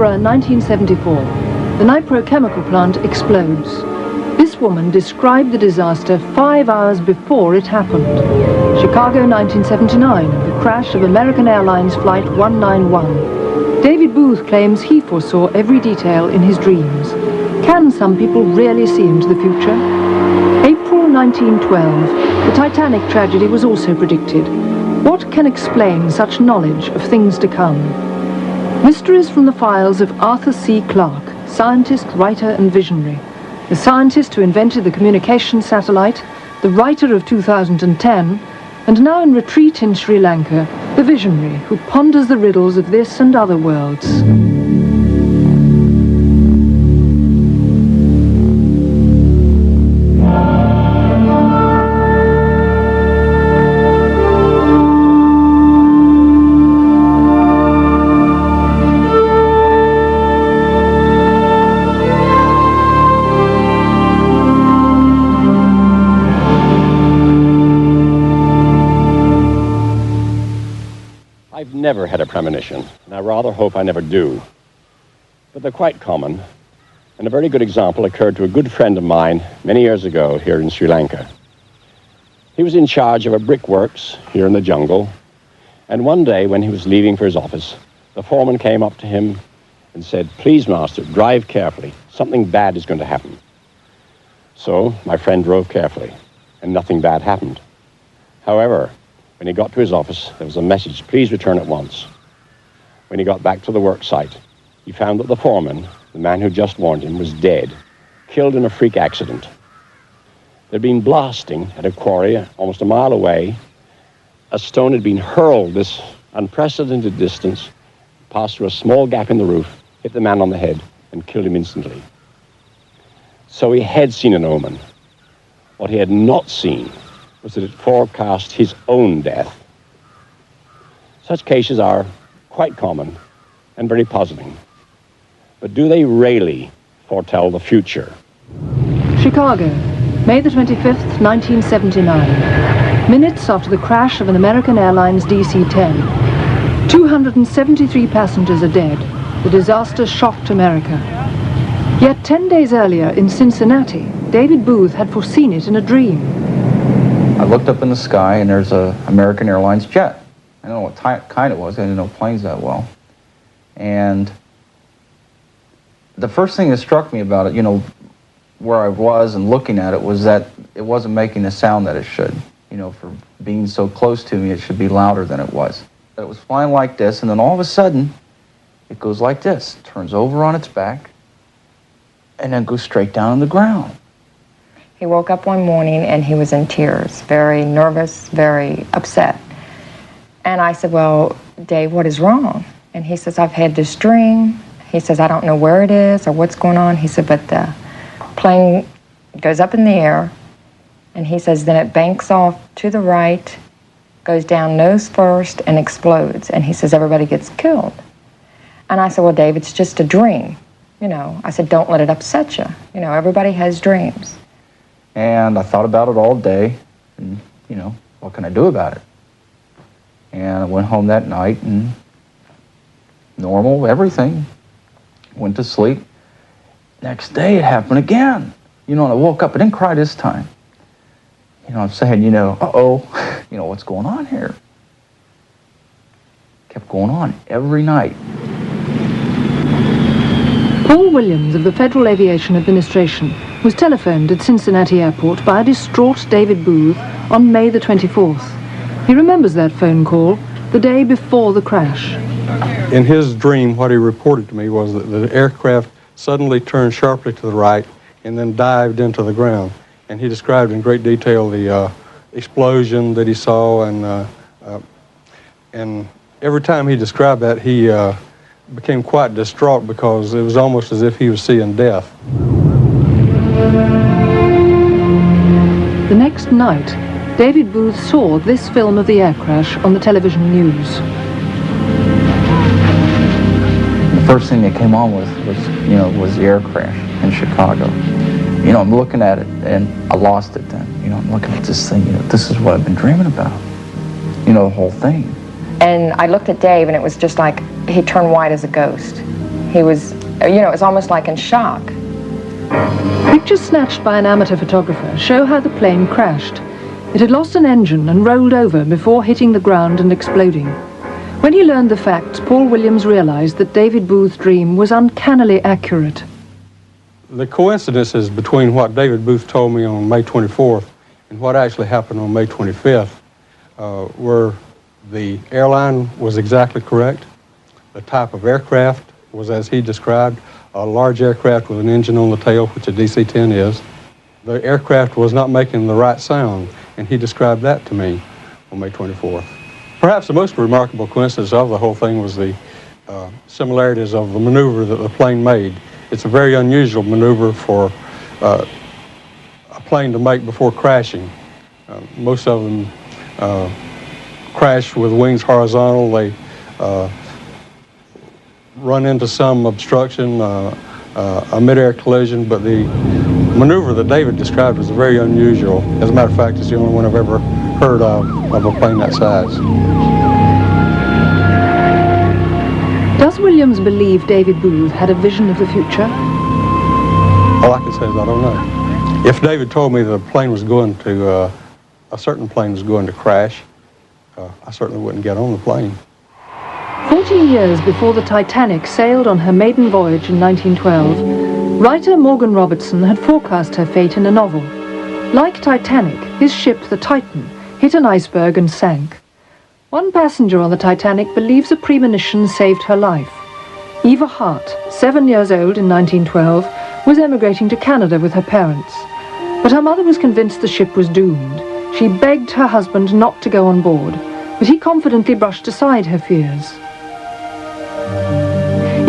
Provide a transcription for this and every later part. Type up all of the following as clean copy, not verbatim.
Peterborough, 1974. The nitrochemical plant explodes. This woman described the disaster 5 hours before it happened. Chicago, 1979, the crash of American Airlines Flight 191. David Booth claims he foresaw every detail in his dreams. Can some people really see into the future? April 1912, the Titanic tragedy was also predicted. What can explain such knowledge of things to come? Mysteries from the files of Arthur C. Clarke, scientist, writer and visionary. The scientist who invented the communication satellite, the writer of 2010, and now in retreat in Sri Lanka, the visionary who ponders the riddles of this and other worlds. I've never had a premonition, and I rather hope I never do. But they're quite common, and a very good example occurred to a good friend of mine many years ago here in Sri Lanka. He was in charge of a brickworks here in the jungle, and one day when he was leaving for his office, the foreman came up to him and said, "Please, master, drive carefully. Something bad is going to happen." So my friend drove carefully, and nothing bad happened. However, when he got to his office, there was a message, "Please return at once." When he got back to the work site, he found that the foreman, the man who just warned him, was dead, killed in a freak accident. There'd been blasting at a quarry almost a mile away. A stone had been hurled this unprecedented distance, passed through a small gap in the roof, hit the man on the head, and killed him instantly. So he had seen an omen. What he had not seen was that it forecast his own death. Such cases are quite common and very puzzling. But do they really foretell the future? Chicago, May the 25th, 1979. Minutes after the crash of an American Airlines DC-10. 273 passengers are dead. The disaster shocked America. Yet 10 days earlier in Cincinnati, David Booth had foreseen it in a dream. I looked up in the sky and there's an American Airlines jet. I don't know what kind it was. I didn't know planes that well. And the first thing that struck me about it, you know, where I was and looking at it, was that it wasn't making the sound that it should. You know, for being so close to me, it should be louder than it was. It was flying like this, and then all of a sudden, it goes like this. It turns over on its back, and then goes straight down on the ground. He woke up one morning and he was in tears, very nervous, very upset. And I said, "Well, Dave, what is wrong?" And he says, "I've had this dream." He says, "I don't know where it is or what's going on." He said, "But the plane goes up in the air," and he says, "then it banks off to the right, goes down nose first, and explodes." And he says, "Everybody gets killed." And I said, "Well, Dave, it's just a dream." You know, I said, "Don't let it upset you. You know, everybody has dreams." And I thought about it all day, and, you know, what can I do about it? And I went home that night, and normal, everything. Went to sleep. Next day, it happened again. You know, and I woke up. I didn't cry this time. You know, I'm saying, you know, uh-oh, you know, what's going on here? Kept going on every night. Paul Williams of the Federal Aviation Administration was telephoned at Cincinnati Airport by a distraught David Booth on May the 24th. He remembers that phone call, the day before the crash. In his dream, what he reported to me was that the aircraft suddenly turned sharply to the right and then dived into the ground. And he described in great detail the explosion that he saw, and every time he described that, he became quite distraught because it was almost as if he was seeing death. The next night, David Booth saw this film of the air crash on the television news. The first thing that came on was the air crash in Chicago. You know, I'm looking at it, and I lost it then. You know, I'm looking at this thing, you know, this is what I've been dreaming about. You know, the whole thing. And I looked at Dave, and it was just like he turned white as a ghost. He was, you know, it's almost like in shock. Pictures snatched by an amateur photographer show how the plane crashed. It had lost an engine and rolled over before hitting the ground and exploding. When he learned the facts, Paul Williams realized that David Booth's dream was uncannily accurate. The coincidences between what David Booth told me on May 24th and what actually happened on May 25th were the airline was exactly correct. The type of aircraft was as he described, a large aircraft with an engine on the tail, which a DC-10 is. The aircraft was not making the right sound, and he described that to me on May 24th. Perhaps the most remarkable coincidence of the whole thing was the similarities of the maneuver that the plane made. It's a very unusual maneuver for a plane to make before crashing. Most of them crash with wings horizontal. They run into some obstruction, a mid-air collision, but the maneuver that David described was very unusual. As a matter of fact, it's the only one I've ever heard of a plane that size. Does Williams believe David Booth had a vision of the future? All I can say is I don't know. If David told me the plane was going to, a certain plane was going to crash, I certainly wouldn't get on the plane. 14 years before the Titanic sailed on her maiden voyage in 1912, writer Morgan Robertson had forecast her fate in a novel. Like Titanic, his ship, the Titan, hit an iceberg and sank. One passenger on the Titanic believes a premonition saved her life. Eva Hart, 7 years old in 1912, was emigrating to Canada with her parents. But her mother was convinced the ship was doomed. She begged her husband not to go on board, but he confidently brushed aside her fears.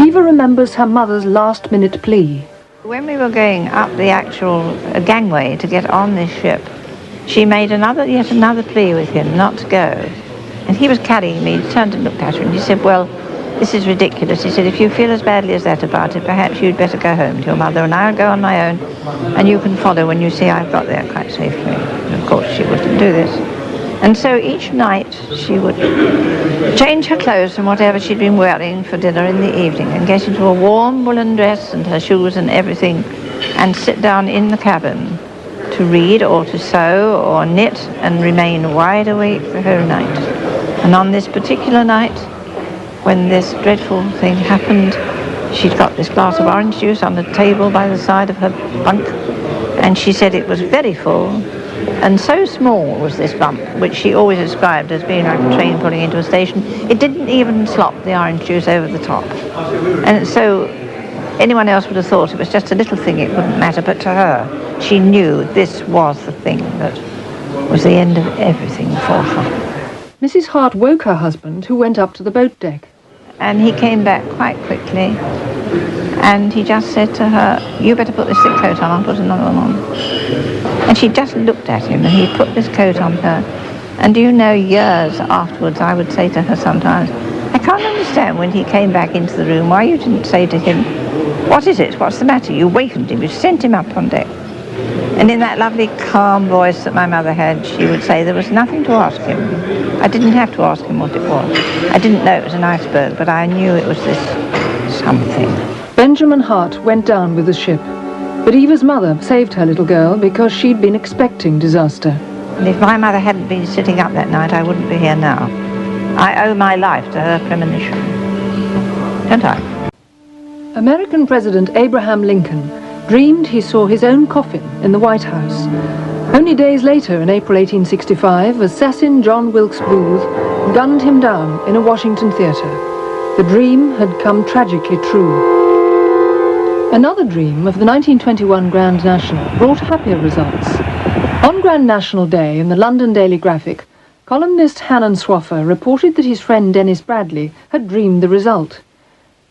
Eva remembers her mother's last-minute plea. When we were going up the actual gangway to get on this ship, she made yet another plea with him not to go. And he was carrying me, he turned and looked at her, and he said, well, this is ridiculous. He said, if you feel as badly as that about it, perhaps you'd better go home to your mother, and I'll go on my own, and you can follow when you see I've got there quite safely. And of course, she wouldn't do this. And so each night she would change her clothes from whatever she'd been wearing for dinner in the evening and get into a warm woolen dress and her shoes and everything and sit down in the cabin to read or to sew or knit and remain wide awake the whole night. And on this particular night, when this dreadful thing happened, she'd got this glass of orange juice on the table by the side of her bunk, and she said it was very full. And so small was this bump, which she always described as being like a train pulling into a station, it didn't even slop the orange juice over the top. And so anyone else would have thought it was just a little thing, it wouldn't matter, but to her, she knew this was the thing that was the end of everything for her. Mrs. Hart woke her husband, who went up to the boat deck. And he came back quite quickly, and he just said to her, you better put this thick coat on, I'll put another one on. And she just looked at him, and he put this coat on her. And do you know, years afterwards, I would say to her sometimes, I can't understand when he came back into the room why you didn't say to him, what is it, what's the matter? You wakened him, you sent him up on deck. And in that lovely calm voice that my mother had, she would say there was nothing to ask him. I didn't have to ask him what it was. I didn't know it was an iceberg, but I knew it was this something. Benjamin Hart went down with the ship, but Eva's mother saved her little girl because she'd been expecting disaster. And if my mother hadn't been sitting up that night, I wouldn't be here now. I owe my life to her premonition. Don't I? American President Abraham Lincoln dreamed he saw his own coffin in the White House. Only days later, in April 1865, assassin John Wilkes Booth gunned him down in a Washington theater. The dream had come tragically true. Another dream of the 1921 Grand National brought happier results. On Grand National Day, in the London Daily Graphic, columnist Hannon Swaffer reported that his friend Dennis Bradley had dreamed the result.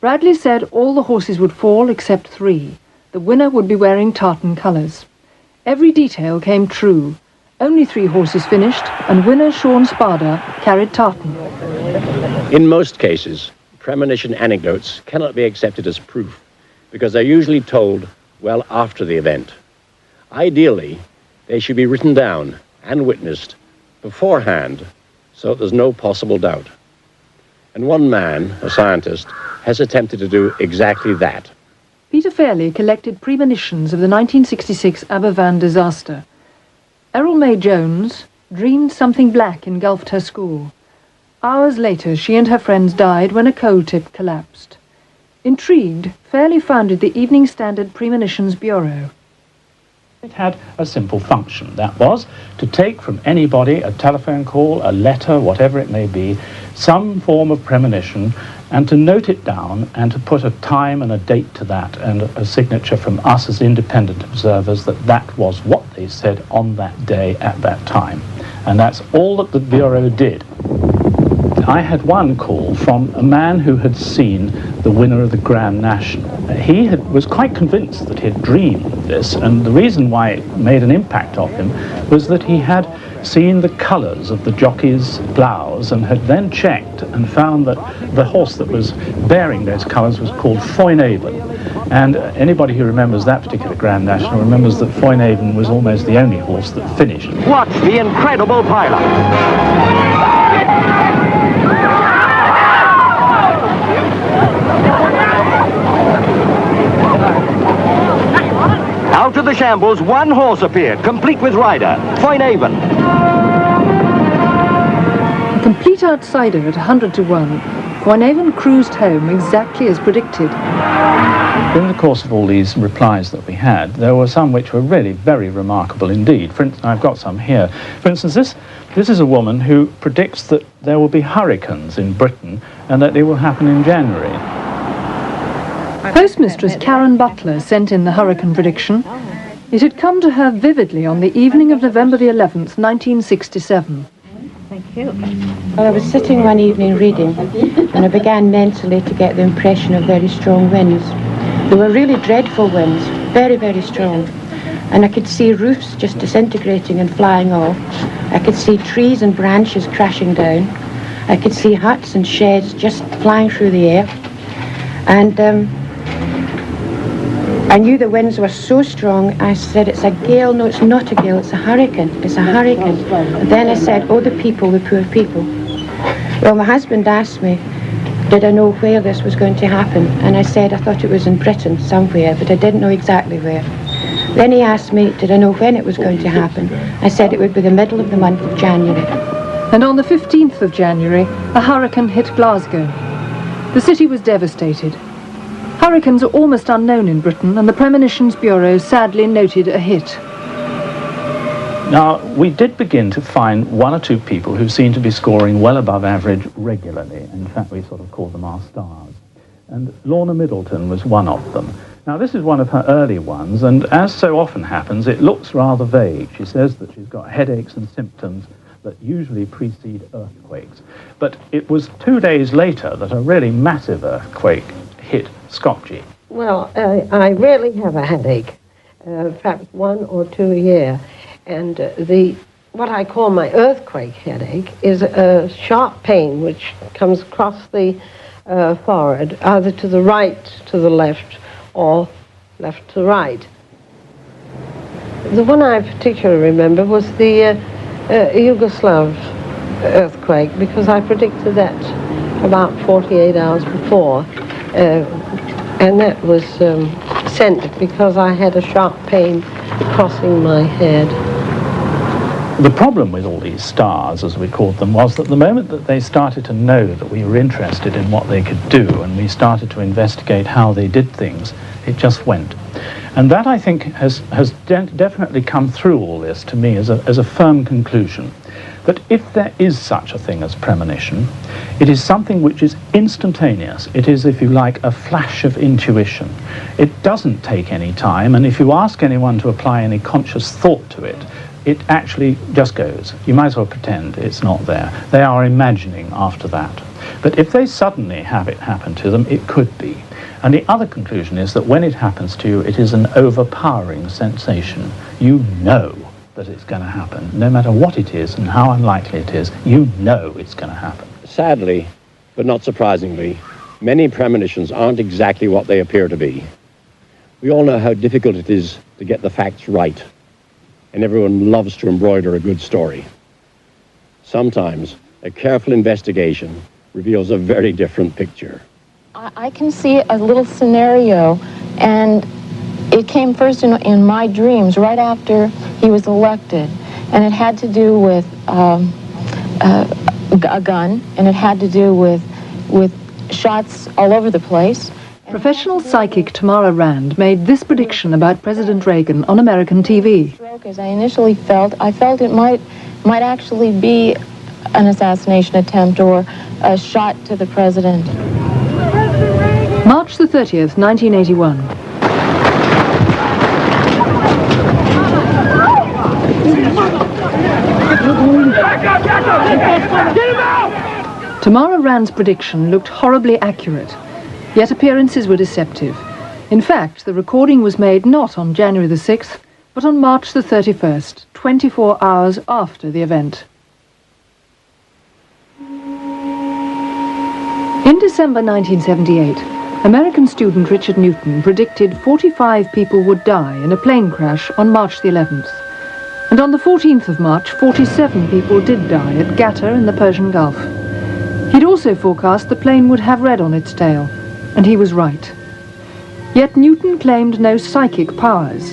Bradley said all the horses would fall except 3. The winner would be wearing tartan colours. Every detail came true. Only 3 horses finished, and winner Sean Spada carried tartan. In most cases, premonition anecdotes cannot be accepted as proof because they're usually told well after the event. Ideally, they should be written down and witnessed beforehand so that there's no possible doubt. And one man, a scientist, has attempted to do exactly that. Peter Fairley collected premonitions of the 1966 Aberfan disaster. Errol May Jones dreamed something black engulfed her school. Hours later, she and her friends died when a coal tip collapsed. Intrigued, Fairley founded the Evening Standard Premonitions Bureau. It had a simple function. That was to take from anybody a telephone call, a letter, whatever it may be, some form of premonition, and to note it down and to put a time and a date to that and a signature from us as independent observers that that was what they said on that day at that time. And that's all that the Bureau did. I had one call from a man who had seen the winner of the Grand National. He was quite convinced that he had dreamed this, and the reason why it made an impact on him was that he had seen the colours of the jockey's blouse and had then checked and found that the horse that was bearing those colours was called Foinaven. And anybody who remembers that particular Grand National remembers that Foinaven was almost the only horse that finished. Watch the incredible pilot. Out of the shambles, one horse appeared, complete with rider, Foinaven. A complete outsider at 100 to 1, Foinaven cruised home exactly as predicted. In the course of all these replies that we had, there were some which were really very remarkable indeed. For instance, I've got some here. For instance, this is a woman who predicts that there will be hurricanes in Britain and that they will happen in January. Postmistress Karen Butler sent in the hurricane prediction. It had come to her vividly on the evening of November the 11th, 1967. Thank you. Well, I was sitting one evening reading, and I began mentally to get the impression of very strong winds. There were really dreadful winds, very, very strong. And I could see roofs just disintegrating and flying off. I could see trees and branches crashing down. I could see huts and sheds just flying through the air. And I knew the winds were so strong, I said, it's a gale. No, it's not a gale, it's a hurricane. It's a hurricane. And then I said, oh, the people, the poor people. Well, my husband asked me, did I know where this was going to happen? And I said I thought it was in Britain somewhere, but I didn't know exactly where. Then he asked me, did I know when it was going to happen? I said it would be the middle of the month of January. And on the 15th of January, a hurricane hit Glasgow. The city was devastated. Hurricanes are almost unknown in Britain, and the Premonitions Bureau sadly noted a hit. Now, we did begin to find one or two people who seemed to be scoring well above average regularly. In fact, we sort of called them our stars. And Lorna Middleton was one of them. Now, this is one of her early ones, and as so often happens, it looks rather vague. She says that she's got headaches and symptoms that usually precede earthquakes. But it was 2 days later that a really massive earthquake hit Skopje. Well, I rarely have a headache, perhaps 1 or 2 a year. And what I call my earthquake headache is a sharp pain which comes across the forehead, either to the right, to the left, or left to right. The one I particularly remember was the Yugoslav earthquake, because I predicted that about 48 hours before. And that was sent because I had a sharp pain crossing my head. The problem with all these stars, as we called them, was that the moment that they started to know that we were interested in what they could do and we started to investigate how they did things, it just went. And that, I think, has definitely come through all this to me as a firm conclusion. That if there is such a thing as premonition, it is something which is instantaneous. It is, if you like, a flash of intuition. It doesn't take any time, and if you ask anyone to apply any conscious thought to it, it actually just goes. You might as well pretend it's not there. They are imagining after that. But if they suddenly have it happen to them, it could be. And the other conclusion is that when it happens to you, it is an overpowering sensation. You know that it's going to happen. No matter what it is and how unlikely it is, you know it's going to happen. Sadly, but not surprisingly, many premonitions aren't exactly what they appear to be. We all know how difficult it is to get the facts right, and everyone loves to embroider a good story. Sometimes a careful investigation reveals a very different picture. I can see a little scenario, and it came first in my dreams right after he was elected, and it had to do with a gun, and it had to do with shots all over the place. Professional psychic Tamara Rand made this prediction about President Reagan on American TV. As I initially felt, it might actually be an assassination attempt or a shot to the president. March the 30th, 1981. Tamara Rand's prediction looked horribly accurate, yet appearances were deceptive. In fact, the recording was made not on January the 6th, but on March the 31st, 24 hours after the event. In December 1978, American student Richard Newton predicted 45 people would die in a plane crash on March the 11th. And on the 14th of March, 47 people did die at Qatar in the Persian Gulf. He'd also forecast the plane would have red on its tail, and he was right. Yet Newton claimed no psychic powers.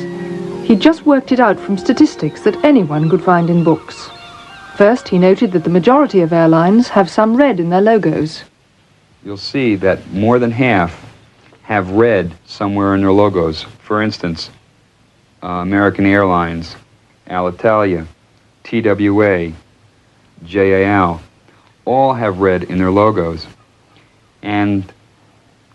He'd just worked it out from statistics that anyone could find in books. First, he noted that the majority of airlines have some red in their logos. You'll see that more than half have red somewhere in their logos. For instance, American Airlines, Alitalia, TWA, JAL, all have red in their logos. And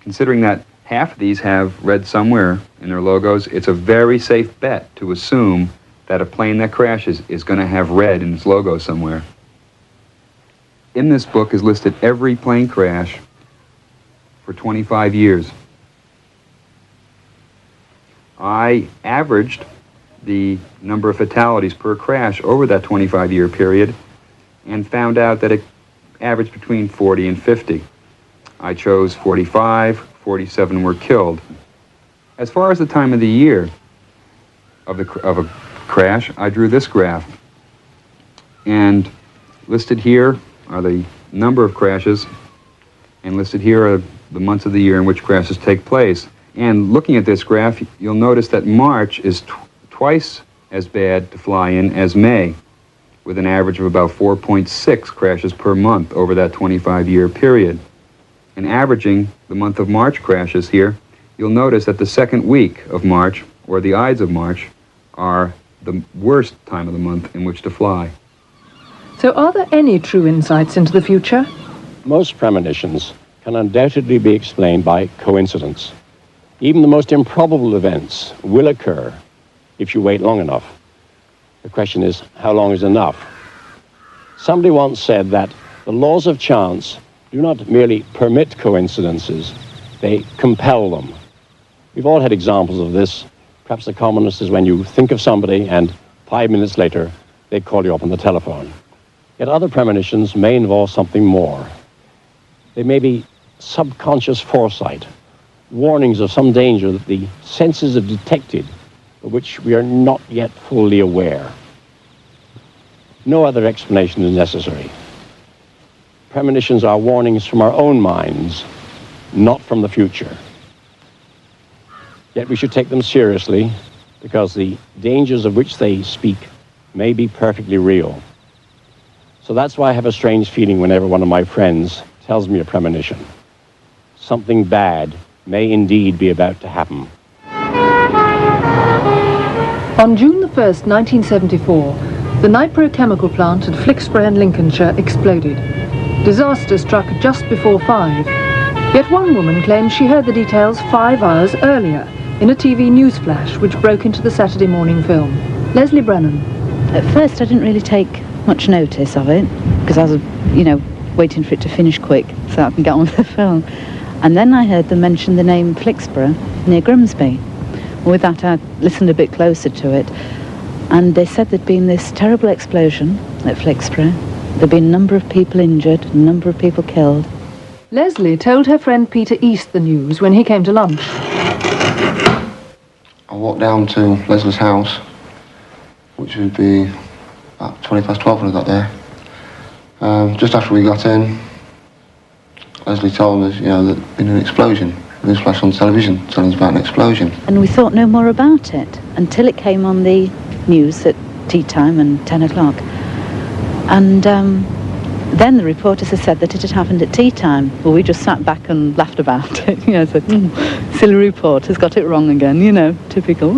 considering that half of these have red somewhere in their logos, it's a very safe bet to assume that a plane that crashes is going to have red in its logo somewhere. In this book is listed every plane crash for 25 years. I averaged the number of fatalities per crash over that 25-year period and found out that it averaged between 40 and 50. I chose 45, 47 were killed. As far as the time of the year of a crash, I drew this graph. And listed here are the number of crashes, and listed here are the months of the year in which crashes take place. And looking at this graph, you'll notice that March is twice as bad to fly in as May, with an average of about 4.6 crashes per month over that 25-year period. And averaging the month of March crashes here, you'll notice that the second week of March, or the Ides of March, are the worst time of the month in which to fly. So are there any true insights into the future? Most premonitions can undoubtedly be explained by coincidence. Even the most improbable events will occur if you wait long enough. The question is, how long is enough? Somebody once said that the laws of chance do not merely permit coincidences, they compel them. We've all had examples of this. Perhaps the commonest is when you think of somebody and 5 minutes later they call you up on the telephone. Yet other premonitions may involve something more. They may be subconscious foresight, warnings of some danger that the senses have detected, of which we are not yet fully aware. No other explanation is necessary. Premonitions are warnings from our own minds, not from the future. Yet we should take them seriously, because the dangers of which they speak may be perfectly real. So that's why I have a strange feeling whenever one of my friends tells me a premonition. Something bad may indeed be about to happen. On June the 1st, 1974, the nitrochemical plant at Flixborough in Lincolnshire exploded. Disaster struck just before 5. Yet one woman claims she heard the details 5 hours earlier in a TV news flash which broke into the Saturday morning film. Leslie Brennan. At first I didn't really take much notice of it, because I was, waiting for it to finish quick so I can get on with the film. And then I heard them mention the name Flixborough near Grimsby. With that I listened a bit closer to it, and they said there'd been this terrible explosion at Flixborough. There'd been a number of people injured, a number of people killed. Leslie told her friend Peter East the news when he came to lunch. I walked down to Leslie's house, which would be about 12 when I got there. Just after we got in, Leslie told us, you know, that there'd been an explosion. It was flashed on television telling us about an explosion. And we thought no more about it until it came on the news at tea time and 10 o'clock. And then the reporters had said that it had happened at tea time. Well, we just sat back and laughed about it. You know, said, silly reporters got it wrong again, you know, typical.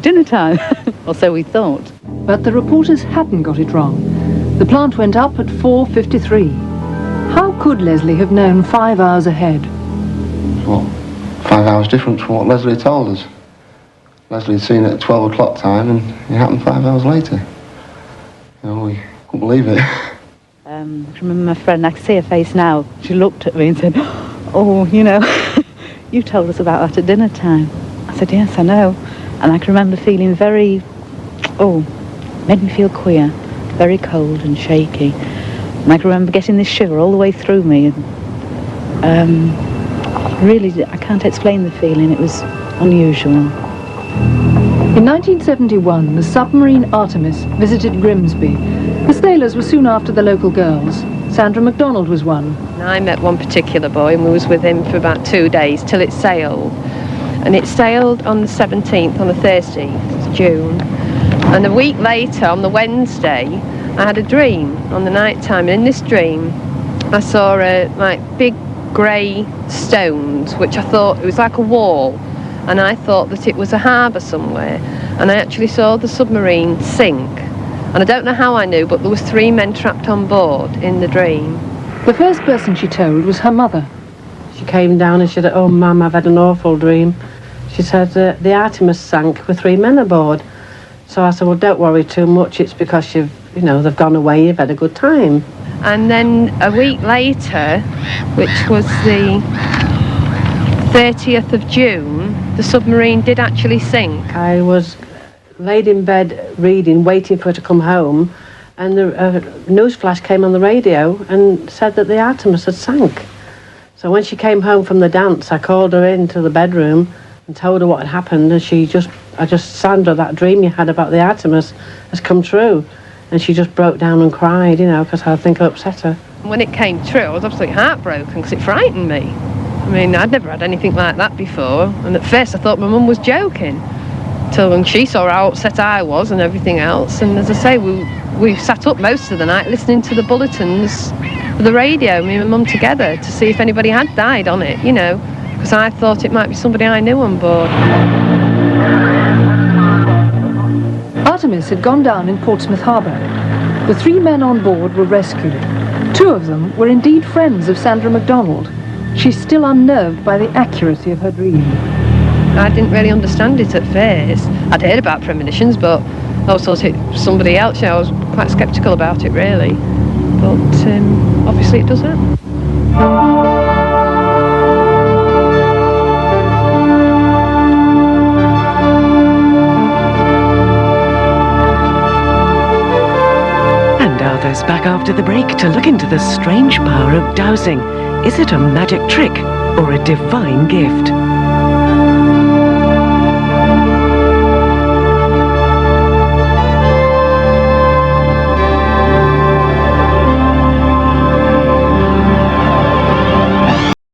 Dinner time, or so we thought. But the reporters hadn't got it wrong. The plant went up at 4:53. How could Leslie have known 5 hours ahead? Well, 5 hours difference from what Leslie had told us. Leslie had seen it at 12 o'clock time, and it happened 5 hours later. You know, we couldn't believe it. I remember my friend, I can see her face now. She looked at me and said, oh, you know, you told us about that at dinner time. I said, yes, I know. And I can remember feeling very, made me feel queer, very cold and shaky. And I can remember getting this shiver all the way through me. And really, I can't explain the feeling. It was unusual. In 1971, the submarine Artemis visited Grimsby. The sailors were soon after the local girls. Sandra MacDonald was one. I met one particular boy and we was with him for about 2 days till it sailed. And it sailed on the 17th, on the Thursday, it's June. And a week later, on the Wednesday, I had a dream on the night time. And in this dream, I saw big grey stones, which I thought, it was like a wall. And I thought that it was a harbour somewhere. And I actually saw the submarine sink. And I don't know how I knew, but there was 3 men trapped on board in the dream. The first person she told was her mother. She came down and she said, oh, Mum, I've had an awful dream. She said, the Artemis sank with 3 men aboard. So I said, well, don't worry too much. It's because they've gone away, you've had a good time. And then a week later, which was the 30th of June, the submarine did actually sink. I was laid in bed reading, waiting for her to come home, and the news flash came on the radio and said that the Artemis had sank. So when she came home from the dance, I called her into the bedroom and told her what had happened, and Sandra, that dream you had about the Artemis has come true. And she just broke down and cried, because I think I upset her. When it came true, I was absolutely heartbroken because it frightened me. I mean, I'd never had anything like that before, and at first I thought my mum was joking. Till when she saw how upset I was and everything else, and as I say, we sat up most of the night listening to the bulletins for the radio, me and my mum together, to see if anybody had died on it, because I thought it might be somebody I knew on board. Artemis had gone down in Portsmouth Harbour. The 3 men on board were rescued. 2 of them were indeed friends of Sandra MacDonald. She's still unnerved by the accuracy of her dream. I didn't really understand it at first. I'd heard about premonitions, but I always thought it was somebody else. I was quite sceptical about it, really. But obviously it does happen. And Arthur's back after the break to look into the strange power of dowsing. Is it a magic trick or a divine gift?